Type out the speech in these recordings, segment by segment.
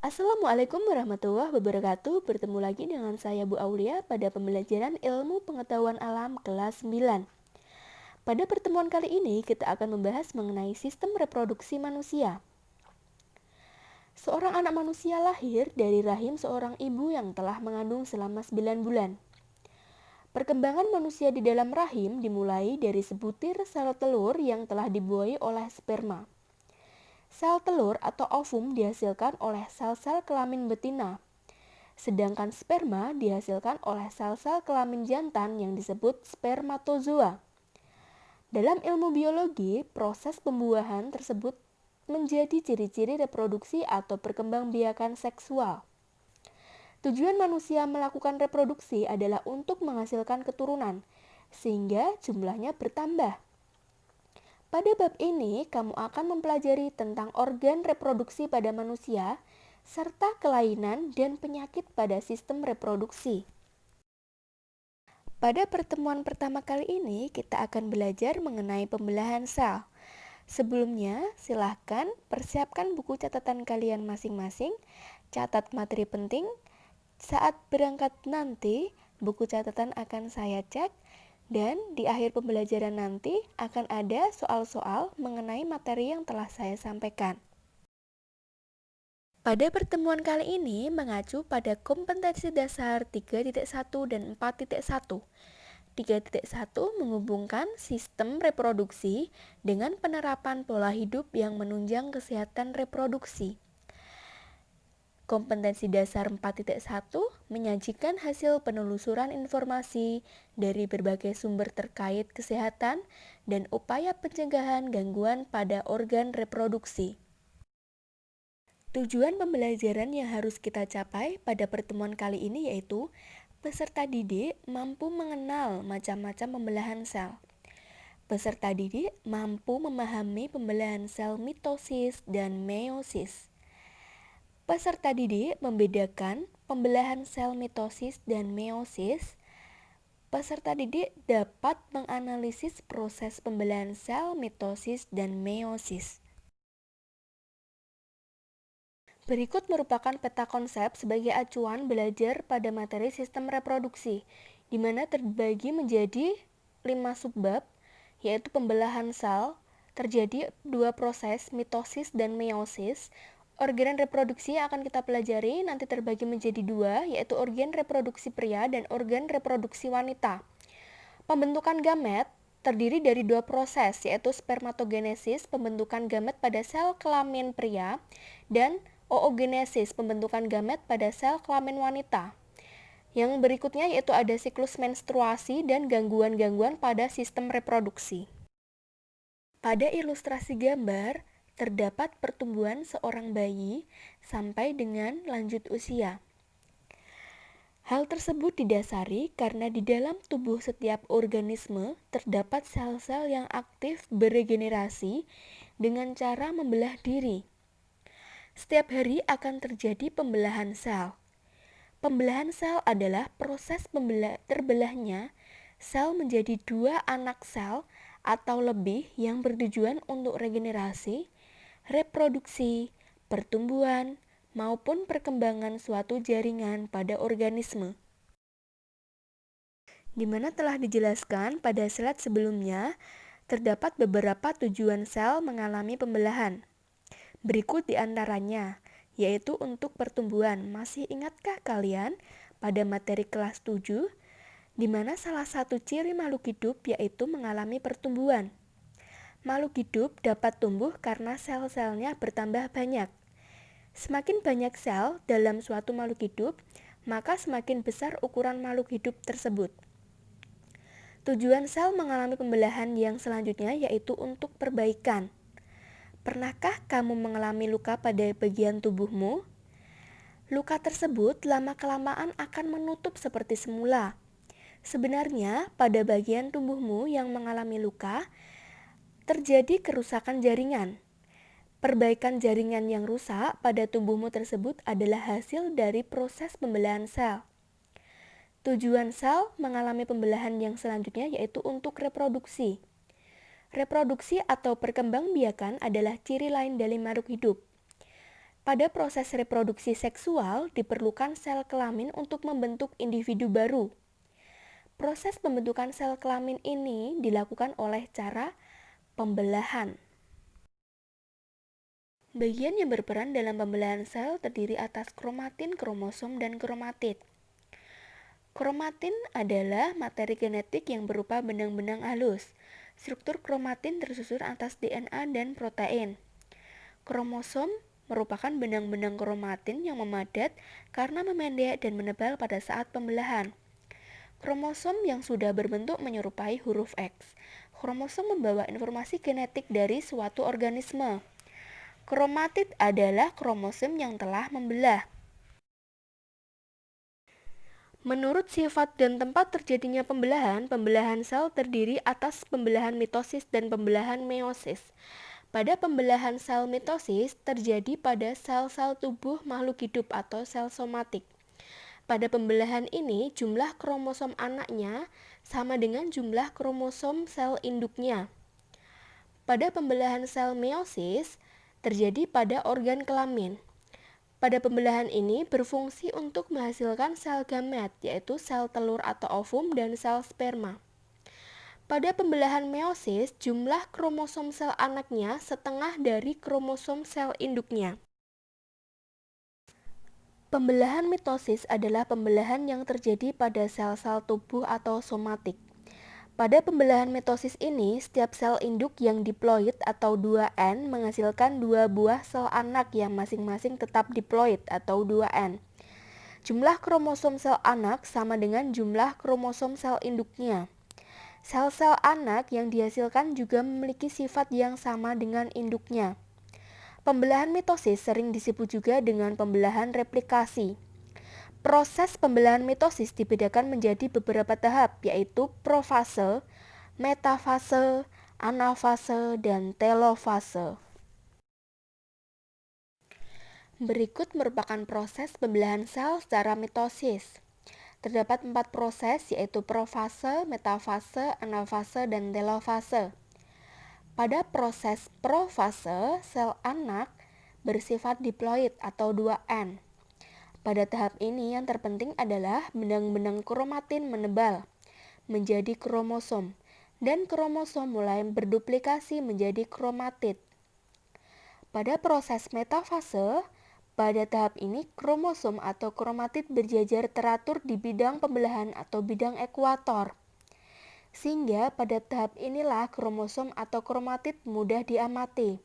Assalamualaikum warahmatullahi wabarakatuh. Bertemu lagi dengan saya Bu Aulia pada pembelajaran Ilmu Pengetahuan Alam kelas 9. Pada pertemuan kali ini kita akan membahas mengenai sistem reproduksi manusia. Seorang anak manusia lahir dari rahim seorang ibu yang telah mengandung selama 9 bulan. Perkembangan manusia di dalam rahim dimulai dari sebutir sel telur yang telah dibuahi oleh sperma. Sel telur atau ovum dihasilkan oleh sel-sel kelamin betina, sedangkan sperma dihasilkan oleh sel-sel kelamin jantan yang disebut spermatozoa. Dalam ilmu biologi, proses pembuahan tersebut menjadi ciri-ciri reproduksi atau perkembangbiakan seksual. Tujuan manusia melakukan reproduksi adalah untuk menghasilkan keturunan, sehingga jumlahnya bertambah. Pada bab ini, kamu akan mempelajari tentang organ reproduksi pada manusia, serta kelainan dan penyakit pada sistem reproduksi. Pada pertemuan pertama kali ini, kita akan belajar mengenai pembelahan sel. Sebelumnya, silahkan persiapkan buku catatan kalian masing-masing, catat materi penting. Saat berangkat nanti, buku catatan akan saya cek, dan di akhir pembelajaran nanti akan ada soal-soal mengenai materi yang telah saya sampaikan. Pada pertemuan kali ini mengacu pada kompetensi dasar 3.1 dan 4.1. 3.1 menghubungkan sistem reproduksi dengan penerapan pola hidup yang menunjang kesehatan reproduksi. Kompetensi dasar 4.1 menyajikan hasil penelusuran informasi dari berbagai sumber terkait kesehatan dan upaya pencegahan gangguan pada organ reproduksi. Tujuan pembelajaran yang harus kita capai pada pertemuan kali ini yaitu peserta didik mampu mengenal macam-macam pembelahan sel. Peserta didik mampu memahami pembelahan sel mitosis dan meiosis. Peserta didik membedakan pembelahan sel mitosis dan meiosis. Peserta didik dapat menganalisis proses pembelahan sel mitosis dan meiosis. Berikut merupakan peta konsep sebagai acuan belajar pada materi sistem reproduksi, di mana terbagi menjadi 5 subbab, yaitu pembelahan sel, terjadi 2 proses, mitosis dan meiosis. Organ reproduksi yang akan kita pelajari nanti terbagi menjadi 2, yaitu organ reproduksi pria dan organ reproduksi wanita. Pembentukan gamet terdiri dari 2 proses, yaitu spermatogenesis, pembentukan gamet pada sel kelamin pria, dan oogenesis, pembentukan gamet pada sel kelamin wanita. Yang berikutnya yaitu ada siklus menstruasi dan gangguan-gangguan pada sistem reproduksi. Pada ilustrasi gambar, terdapat pertumbuhan seorang bayi sampai dengan lanjut usia. Hal tersebut didasari karena di dalam tubuh setiap organisme terdapat sel-sel yang aktif beregenerasi dengan cara membelah diri. Setiap hari akan terjadi pembelahan sel. Pembelahan sel adalah proses terbelahnya sel menjadi 2 anak sel atau lebih yang bertujuan untuk regenerasi, reproduksi, pertumbuhan, maupun perkembangan suatu jaringan pada organisme. Di mana telah dijelaskan pada slide sebelumnya, terdapat beberapa tujuan sel mengalami pembelahan. Berikut diantaranya, yaitu untuk pertumbuhan. Masih ingatkah kalian pada materi kelas 7, di mana salah satu ciri makhluk hidup yaitu mengalami pertumbuhan? Makhluk hidup dapat tumbuh karena sel-selnya bertambah banyak. Semakin banyak sel dalam suatu makhluk hidup, maka semakin besar ukuran makhluk hidup tersebut. Tujuan sel mengalami pembelahan yang selanjutnya yaitu untuk perbaikan. Pernahkah kamu mengalami luka pada bagian tubuhmu? Luka tersebut lama-kelamaan akan menutup seperti semula. Sebenarnya, pada bagian tubuhmu yang mengalami luka, terjadi kerusakan jaringan. Perbaikan jaringan yang rusak pada tubuhmu tersebut adalah hasil dari proses pembelahan sel. Tujuan sel mengalami pembelahan yang selanjutnya yaitu untuk reproduksi. Reproduksi atau perkembangbiakan adalah ciri lain dari makhluk hidup. Pada proses reproduksi seksual, diperlukan sel kelamin untuk membentuk individu baru. Proses pembentukan sel kelamin ini dilakukan oleh cara pembelahan. Bagian yang berperan dalam pembelahan sel terdiri atas kromatin, kromosom, dan kromatid. Kromatin adalah materi genetik yang berupa benang-benang halus. Struktur kromatin tersusun atas DNA dan protein. Kromosom merupakan benang-benang kromatin yang memadat karena memendek dan menebal pada saat pembelahan. Kromosom yang sudah berbentuk menyerupai huruf X. Kromosom membawa informasi genetik dari suatu organisme. Kromatid adalah kromosom yang telah membelah. Menurut sifat dan tempat terjadinya pembelahan sel terdiri atas pembelahan mitosis dan pembelahan meiosis. Pada pembelahan sel mitosis terjadi pada sel-sel tubuh makhluk hidup atau sel somatik. Pada pembelahan ini, jumlah kromosom anaknya sama dengan jumlah kromosom sel induknya. Pada pembelahan sel meiosis terjadi pada organ kelamin. Pada pembelahan ini berfungsi untuk menghasilkan sel gamet, yaitu sel telur atau ovum dan sel sperma. Pada pembelahan meiosis, jumlah kromosom sel anaknya setengah dari kromosom sel induknya. Pembelahan mitosis adalah pembelahan yang terjadi pada sel-sel tubuh atau somatik. Pada pembelahan mitosis ini, setiap sel induk yang diploid atau 2N menghasilkan 2 buah sel anak yang masing-masing tetap diploid atau 2N. Jumlah kromosom sel anak sama dengan jumlah kromosom sel induknya. Sel-sel anak yang dihasilkan juga memiliki sifat yang sama dengan induknya. Pembelahan mitosis sering disebut juga dengan pembelahan replikasi. Proses pembelahan mitosis dibedakan menjadi beberapa tahap, yaitu profase, metafase, anafase, dan telofase. Berikut merupakan proses pembelahan sel secara mitosis. Terdapat 4 proses, yaitu profase, metafase, anafase, dan telofase. Pada proses profase, sel anak bersifat diploid atau 2N. Pada tahap ini yang terpenting adalah benang-benang kromatin menebal menjadi kromosom dan kromosom mulai berduplikasi menjadi kromatid. Pada proses metafase, pada tahap ini kromosom atau kromatid berjajar teratur di bidang pembelahan atau bidang ekuator. Sehingga pada tahap inilah kromosom atau kromatid mudah diamati.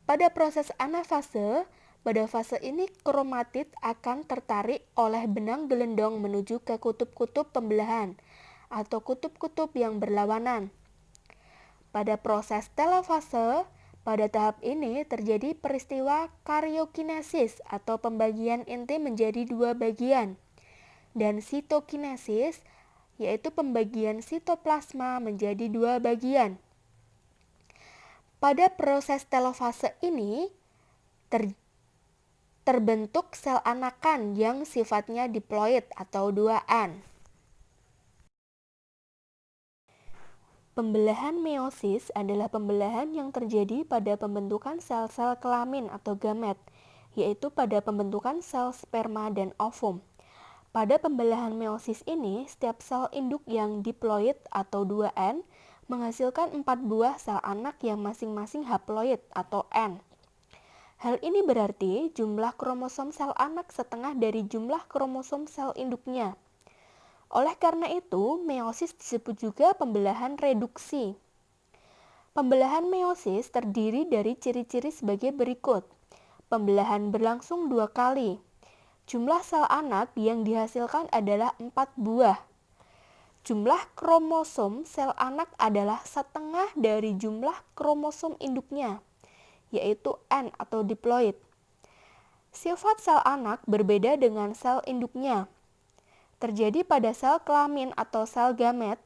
Pada proses anafase, pada fase ini kromatid akan tertarik oleh benang gelendong menuju ke kutub-kutub pembelahan atau kutub-kutub yang berlawanan. Pada proses telofase, pada tahap ini terjadi peristiwa karyokinesis atau pembagian inti menjadi 2 bagian, dan sitokinesis yaitu pembagian sitoplasma menjadi 2 bagian. Pada proses telofase ini terbentuk sel anakan yang sifatnya diploid atau 2N. Pembelahan meiosis adalah pembelahan yang terjadi pada pembentukan sel-sel kelamin atau gamet, yaitu pada pembentukan sel sperma dan ovum. Pada pembelahan meiosis ini, setiap sel induk yang diploid atau 2N menghasilkan 4 buah sel anak yang masing-masing haploid atau N. Hal ini berarti jumlah kromosom sel anak setengah dari jumlah kromosom sel induknya. Oleh karena itu, meiosis disebut juga pembelahan reduksi. Pembelahan meiosis terdiri dari ciri-ciri sebagai berikut. Pembelahan berlangsung 2 kali. Jumlah sel anak yang dihasilkan adalah 4 buah. Jumlah kromosom sel anak adalah setengah dari jumlah kromosom induknya, yaitu N atau diploid. Sifat sel anak berbeda dengan sel induknya. Terjadi pada sel kelamin atau sel gamet.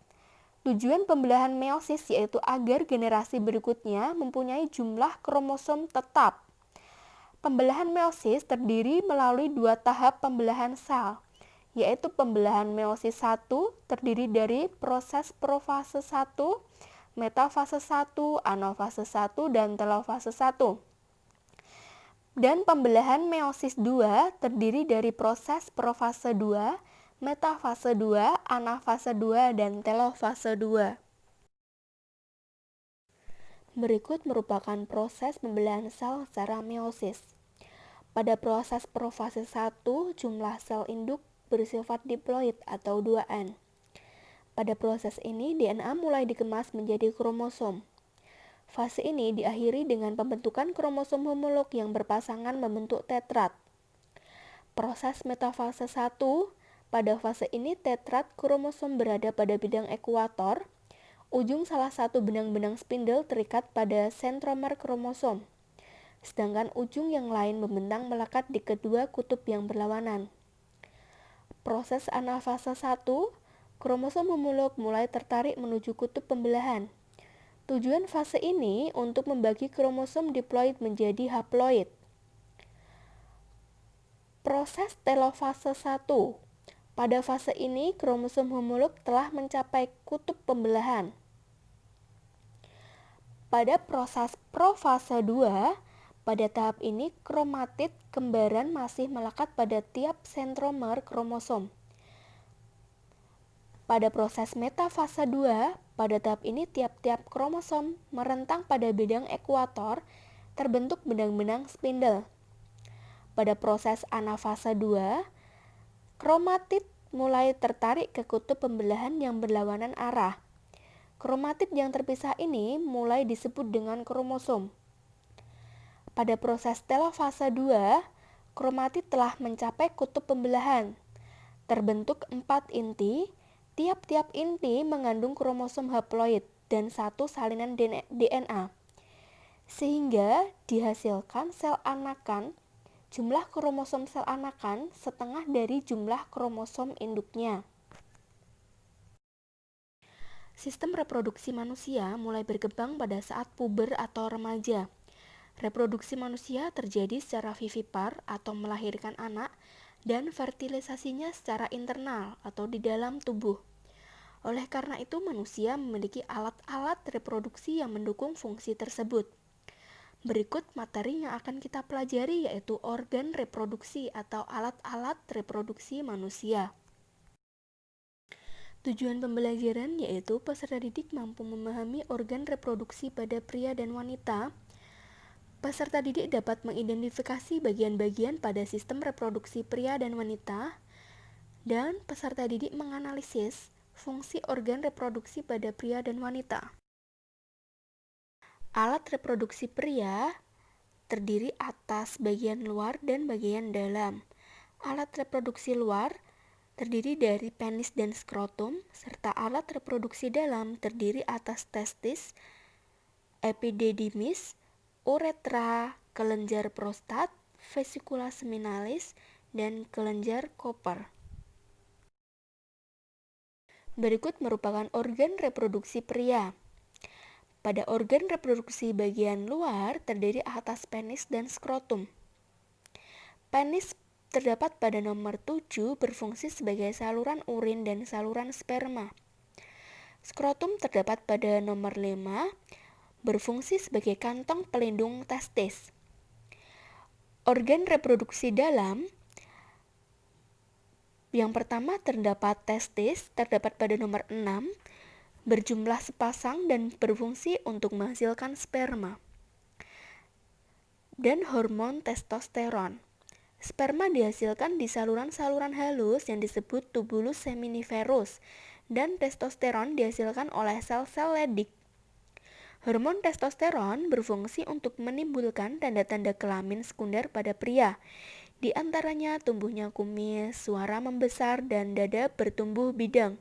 Tujuan pembelahan meiosis yaitu agar generasi berikutnya mempunyai jumlah kromosom tetap. Pembelahan meiosis terdiri melalui 2 tahap pembelahan sel, yaitu pembelahan meiosis 1 terdiri dari proses profase 1, metafase 1, anafase 1, dan telofase 1. Dan pembelahan meiosis 2 terdiri dari proses profase 2, metafase 2, anafase 2, dan telofase 2. Berikut merupakan proses pembelahan sel secara meiosis. Pada proses profase 1, jumlah sel induk bersifat diploid atau 2N. Pada proses ini, DNA mulai dikemas menjadi kromosom. Fase ini diakhiri dengan pembentukan kromosom homolog yang berpasangan membentuk tetrad. Proses metafase 1, pada fase ini tetrad kromosom berada pada bidang ekuator. Ujung salah satu benang-benang spindel terikat pada sentromer kromosom, sedangkan ujung yang lain membentang melekat di kedua kutub yang berlawanan. Proses anafase 1, kromosom homolog mulai tertarik menuju kutub pembelahan. Tujuan fase ini untuk membagi kromosom diploid menjadi haploid. Proses telofase 1. Pada fase ini, kromosom homolog telah mencapai kutub pembelahan. Pada proses profase 2, pada tahap ini kromatid kembaran masih melekat pada tiap sentromer kromosom. Pada proses metafase 2, pada tahap ini tiap-tiap kromosom merentang pada bidang ekuator, terbentuk benang-benang spindel. Pada proses anafase 2, kromatid mulai tertarik ke kutub pembelahan yang berlawanan arah. Kromatid yang terpisah ini mulai disebut dengan kromosom. Pada proses telofase 2, kromatid telah mencapai kutub pembelahan. Terbentuk 4 inti. Tiap-tiap inti mengandung kromosom haploid dan satu salinan DNA, sehingga dihasilkan sel anakan. Jumlah kromosom sel anakan setengah dari jumlah kromosom induknya. Sistem reproduksi manusia mulai berkembang pada saat puber atau remaja. Reproduksi manusia terjadi secara vivipar atau melahirkan anak, dan fertilisasinya secara internal atau di dalam tubuh. Oleh karena itu, manusia memiliki alat-alat reproduksi yang mendukung fungsi tersebut. Berikut materi yang akan kita pelajari, yaitu organ reproduksi atau alat-alat reproduksi manusia. Tujuan pembelajaran yaitu peserta didik mampu memahami organ reproduksi pada pria dan wanita. Peserta didik dapat mengidentifikasi bagian-bagian pada sistem reproduksi pria dan wanita, dan peserta didik menganalisis fungsi organ reproduksi pada pria dan wanita. Alat reproduksi pria terdiri atas bagian luar dan bagian dalam. Alat reproduksi luar terdiri dari penis dan skrotum, serta alat reproduksi dalam terdiri atas testis, epididymis, uretra, kelenjar prostat, vesikula seminalis, dan kelenjar Koper. Berikut merupakan organ reproduksi pria. Pada organ reproduksi bagian luar terdiri atas penis dan skrotum. Penis terdapat pada nomor 7 berfungsi sebagai saluran urin dan saluran sperma. Skrotum terdapat pada nomor 5 berfungsi sebagai kantong pelindung testis. Organ reproduksi dalam yang pertama terdapat testis, terdapat pada nomor 6, berjumlah sepasang dan berfungsi untuk menghasilkan sperma. Dan hormon testosteron. Sperma dihasilkan di saluran-saluran halus yang disebut tubulus seminiferus, dan testosteron dihasilkan oleh sel-sel Leydig. Hormon testosteron berfungsi untuk menimbulkan tanda-tanda kelamin sekunder pada pria, di antaranya tumbuhnya kumis, suara membesar, dan dada bertumbuh bidang.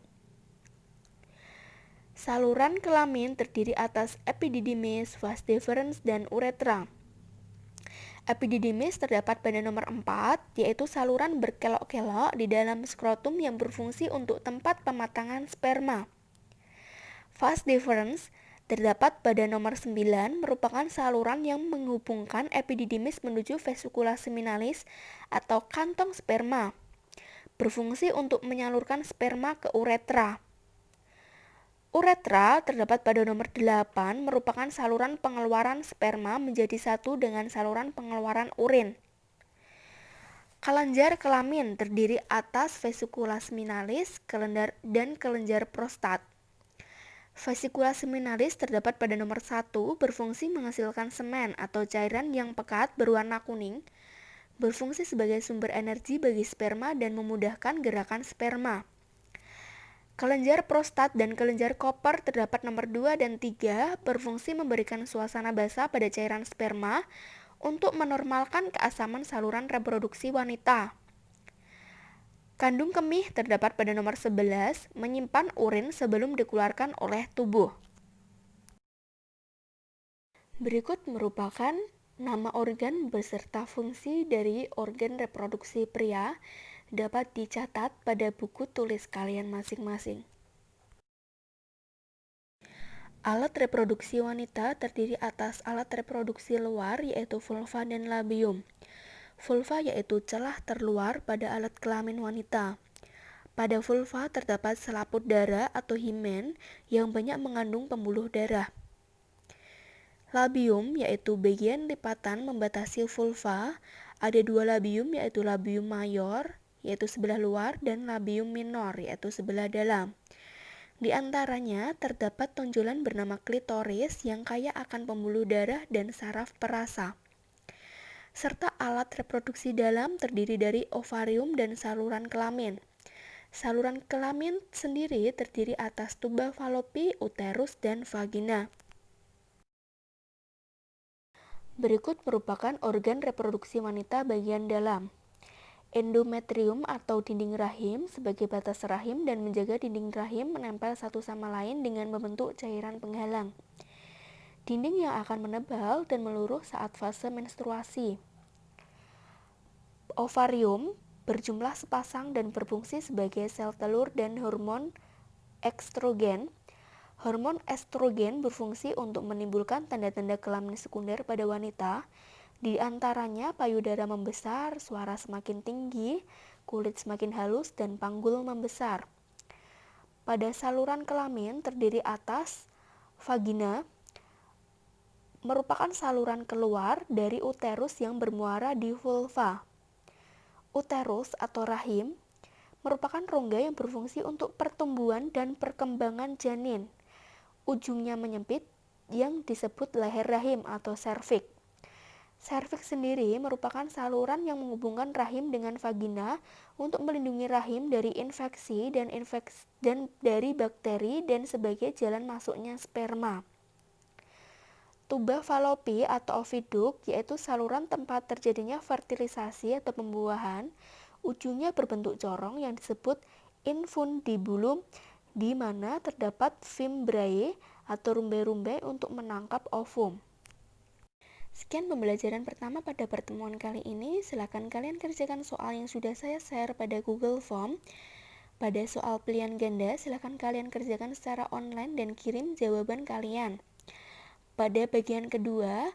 Saluran kelamin terdiri atas epididymis, vas deferens, dan uretra. Epididymis terdapat pada nomor 4, yaitu saluran berkelok-kelok di dalam skrotum yang berfungsi untuk tempat pematangan sperma. Vas deferens terdapat pada nomor 9, merupakan saluran yang menghubungkan epididymis menuju vesikula seminalis atau kantong sperma, berfungsi untuk menyalurkan sperma ke uretra. Uretra terdapat pada nomor 8 merupakan saluran pengeluaran sperma menjadi satu dengan saluran pengeluaran urin. Kelenjar kelamin terdiri atas vesicula seminalis, dan kelenjar prostat. Vesicula seminalis terdapat pada nomor 1 berfungsi menghasilkan semen atau cairan yang pekat berwarna kuning, berfungsi sebagai sumber energi bagi sperma dan memudahkan gerakan sperma. Kelenjar prostat dan kelenjar Koper terdapat nomor 2 dan 3 berfungsi memberikan suasana basah pada cairan sperma untuk menormalkan keasaman saluran reproduksi wanita. Kandung kemih terdapat pada nomor 11 menyimpan urin sebelum dikeluarkan oleh tubuh. Berikut merupakan nama organ beserta fungsi dari organ reproduksi pria dapat dicatat pada buku tulis kalian masing-masing. Alat reproduksi wanita terdiri atas alat reproduksi luar yaitu vulva dan labium. Vulva yaitu celah terluar pada alat kelamin wanita. Pada vulva terdapat selaput darah atau himen yang banyak mengandung pembuluh darah. Labium yaitu bagian lipatan membatasi vulva. Ada dua labium yaitu labium mayor yaitu sebelah luar dan labium minor yaitu sebelah dalam. Di antaranya terdapat tonjolan bernama klitoris yang kaya akan pembuluh darah dan saraf perasa. Serta alat reproduksi dalam terdiri dari ovarium dan saluran kelamin. Saluran kelamin sendiri terdiri atas tuba falopi, uterus, dan vagina. Berikut merupakan organ reproduksi wanita bagian dalam. Endometrium atau dinding rahim sebagai batas rahim dan menjaga dinding rahim menempel satu sama lain dengan membentuk cairan penghalang. Dinding yang akan menebal dan meluruh saat fase menstruasi. Ovarium berjumlah sepasang dan berfungsi sebagai sel telur dan hormon estrogen. Hormon estrogen berfungsi untuk menimbulkan tanda-tanda kelamin sekunder pada wanita, di antaranya payudara membesar, suara semakin tinggi, kulit semakin halus, dan panggul membesar. Pada saluran kelamin terdiri atas vagina, merupakan saluran keluar dari uterus yang bermuara di vulva. Uterus atau rahim merupakan rongga yang berfungsi untuk pertumbuhan dan perkembangan janin. Ujungnya menyempit yang disebut leher rahim atau serviks. Serviks sendiri merupakan saluran yang menghubungkan rahim dengan vagina untuk melindungi rahim dari infeksi dan dari bakteri dan sebagai jalan masuknya sperma. Tuba falopi atau oviduct yaitu saluran tempat terjadinya fertilisasi atau pembuahan. Ujungnya berbentuk corong yang disebut infundibulum, di mana terdapat fimbriae atau rumbai-rumbai untuk menangkap ovum. Sekian pembelajaran pertama pada pertemuan kali ini. Silakan kalian kerjakan soal yang sudah saya share pada Google Form. Pada soal pilihan ganda, silakan kalian kerjakan secara online dan kirim jawaban kalian. Pada bagian kedua,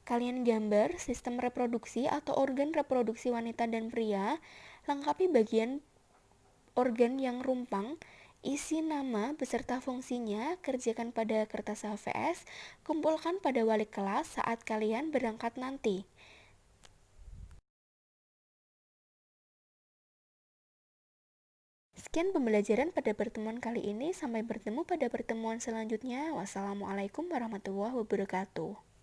kalian gambar sistem reproduksi atau organ reproduksi wanita dan pria. Lengkapi bagian organ yang rumpang, isi nama beserta fungsinya, kerjakan pada kertas HVS, kumpulkan pada wali kelas saat kalian berangkat nanti. Sekian pembelajaran pada pertemuan kali ini. Sampai bertemu pada pertemuan selanjutnya. Wassalamualaikum warahmatullahi wabarakatuh.